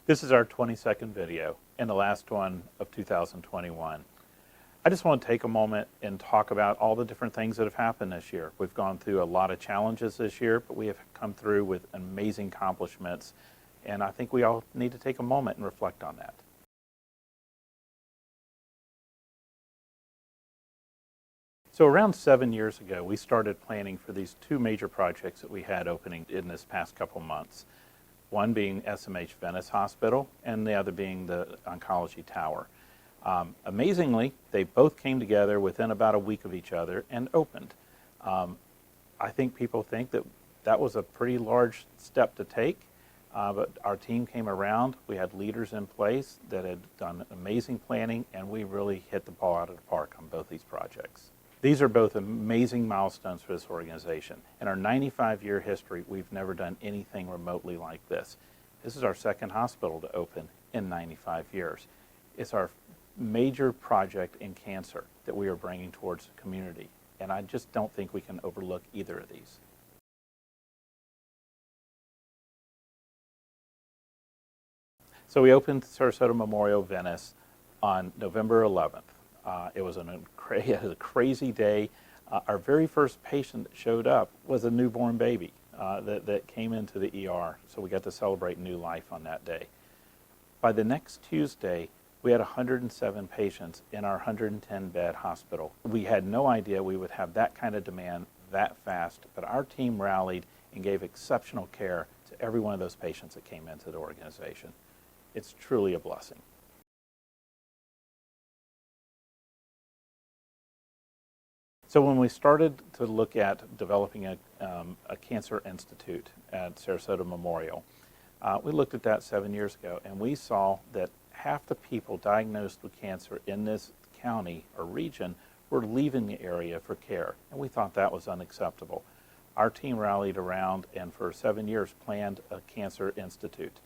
This is our 22nd video and the last one of 2021. I just want to take a moment and talk about all the different things that have happened this year. We've gone through a lot of challenges this year, but we have come through with amazing accomplishments, and I think we all need to take a moment and reflect on that. So around 7 years ago, we started planning for these two major projects that we had opening in this past couple months. One being SMH-Venice Hospital, and the other being the Oncology Tower. Amazingly, they both came together within about a week of each other and opened. I think people think that that was a pretty large step to take, but our team came around. We had leaders in place that had done amazing planning, and we really hit the ball out of the park on both these projects. These are both amazing milestones for this organization. In our 95-year history, we've never done anything remotely like this. This is our second hospital to open in 95 years. It's our major project in cancer that we are bringing towards the community, and I just don't think we can overlook either of these. So we opened Sarasota Memorial Venice on November 11th. It was a crazy day. Our very first patient that showed up was a newborn baby that came into the ER, so we got to celebrate new life on that day. By the next Tuesday, we had 107 patients in our 110-bed hospital. We had no idea we would have that kind of demand that fast, but our team rallied and gave exceptional care to every one of those patients that came into the organization. It's truly a blessing. So when we started to look at developing a cancer institute at Sarasota Memorial, we looked at that 7 years ago, and we saw that half the people diagnosed with cancer in this county or region were leaving the area for care, and we thought that was unacceptable. Our team rallied around and for 7 years planned a cancer institute.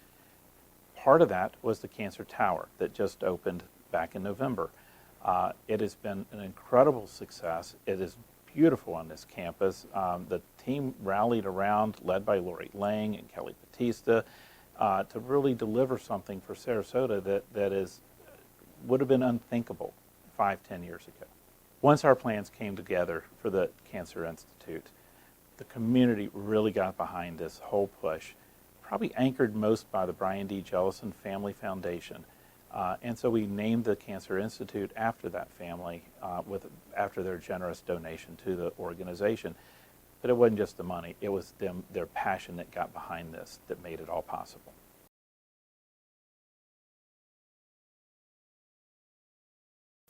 Part of that was the Cancer Tower that just opened back in November. It has been an incredible success. It is beautiful on this campus. The team rallied around, led by Lori Lang and Kelly Batista, to really deliver something for Sarasota that would have been unthinkable 5-10 years ago. Once our plans came together for the Cancer Institute, the community really got behind this whole push, probably anchored most by the Brian D. Jellison Family Foundation. And so we named the Cancer Institute after that family, after their generous donation to the organization. But it wasn't just the money, it was their passion that got behind this that made it all possible.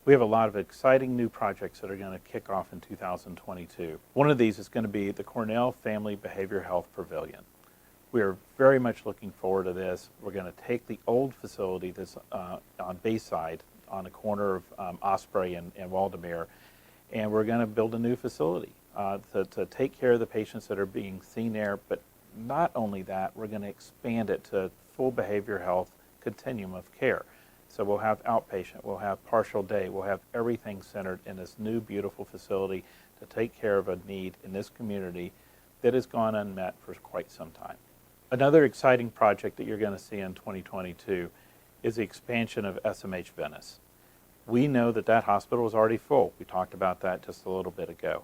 We have a lot of exciting new projects that are going to kick off in 2022. One of these is going to be the Cornell Family Behavioral Health Pavilion. We are very much looking forward to this. We're going to take the old facility that's on Bayside, on the corner of Osprey and Waldameer, and we're going to build a new facility to take care of the patients that are being seen there. But not only that, we're going to expand it to full behavioral health continuum of care. So we'll have outpatient, we'll have partial day, we'll have everything centered in this new beautiful facility to take care of a need in this community that has gone unmet for quite some time. Another exciting project that you're going to see in 2022 is the expansion of SMH-Venice. We know that that hospital is already full. We talked about that just a little bit ago.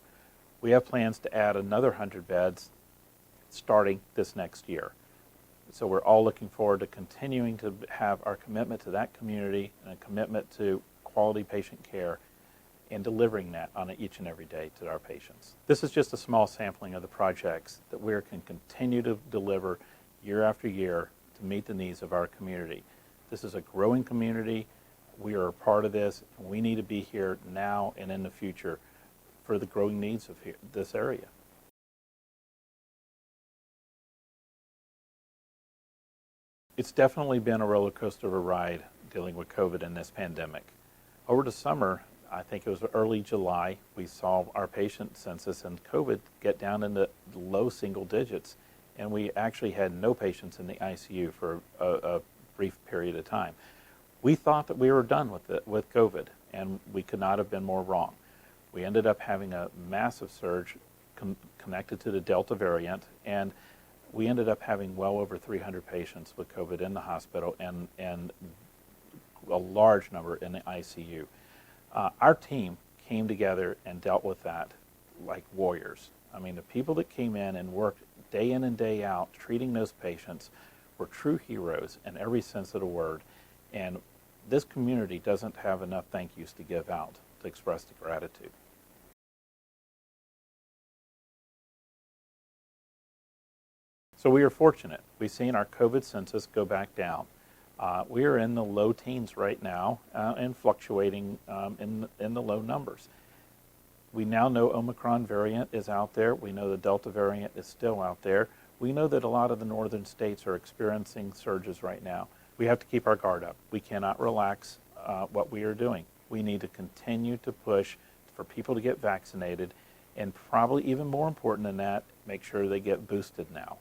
We have plans to add another 100 beds starting this next year. So we're all looking forward to continuing to have our commitment to that community and a commitment to quality patient care and delivering that on each and every day to our patients. This is just a small sampling of the projects that we can continue to deliver year after year to meet the needs of our community. This is a growing community. We are a part of this, and we need to be here now and in the future for the growing needs of this area. It's definitely been a roller coaster of a ride dealing with COVID in this pandemic. Over the summer, I think it was early July, we saw our patient census and COVID get down into low single digits, and we actually had no patients in the ICU for a brief period of time. We thought that we were done with COVID, and we could not have been more wrong. We ended up having a massive surge connected to the Delta variant, and we ended up having well over 300 patients with COVID in the hospital and a large number in the ICU. Our team came together and dealt with that like warriors. I mean, the people that came in and worked day in and day out treating those patients were true heroes in every sense of the word. And this community doesn't have enough thank yous to give out to express the gratitude. So we are fortunate. We've seen our COVID census go back down. We are in the low teens right now and fluctuating in the low numbers. We now know Omicron variant is out there. We know the Delta variant is still out there. We know that a lot of the northern states are experiencing surges right now. We have to keep our guard up. We cannot relax what we are doing. We need to continue to push for people to get vaccinated, and probably even more important than that, make sure they get boosted now.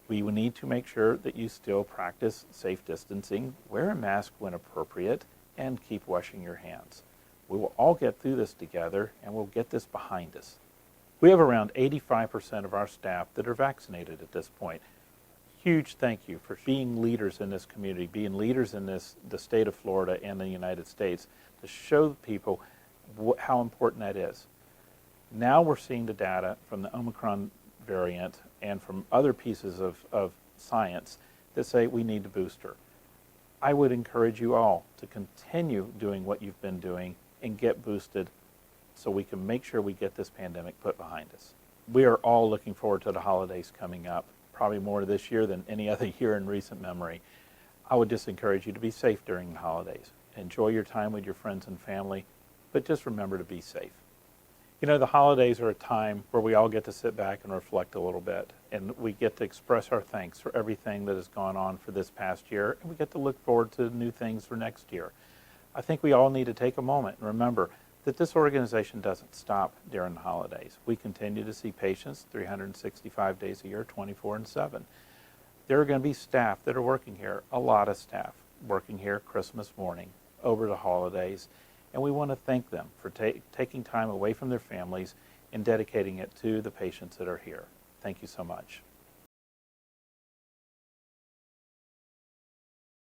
We need to make sure that you still practice safe distancing, wear a mask when appropriate, and keep washing your hands. We will all get through this together, and we'll get this behind us. We have around 85% of our staff that are vaccinated at this point. Huge thank you for being leaders in this community, being leaders in the state of Florida and the United States to show people how important that is. Now we're seeing the data from the Omicron variant and from other pieces of science that say we need a booster. I would encourage you all to continue doing what you've been doing and get boosted so we can make sure we get this pandemic put behind us. We are all looking forward to the holidays coming up, probably more this year than any other year in recent memory. I would just encourage you to be safe during the holidays. Enjoy your time with your friends and family, but just remember to be safe. You know, the holidays are a time where we all get to sit back and reflect a little bit, and we get to express our thanks for everything that has gone on for this past year, and we get to look forward to new things for next year. I think we all need to take a moment and remember that this organization doesn't stop during the holidays. We continue to see patients 365 days a year, 24/7. There are going to be staff that are working here, a lot of staff working here Christmas morning, over the holidays, and we want to thank them for taking time away from their families and dedicating it to the patients that are here. Thank you so much.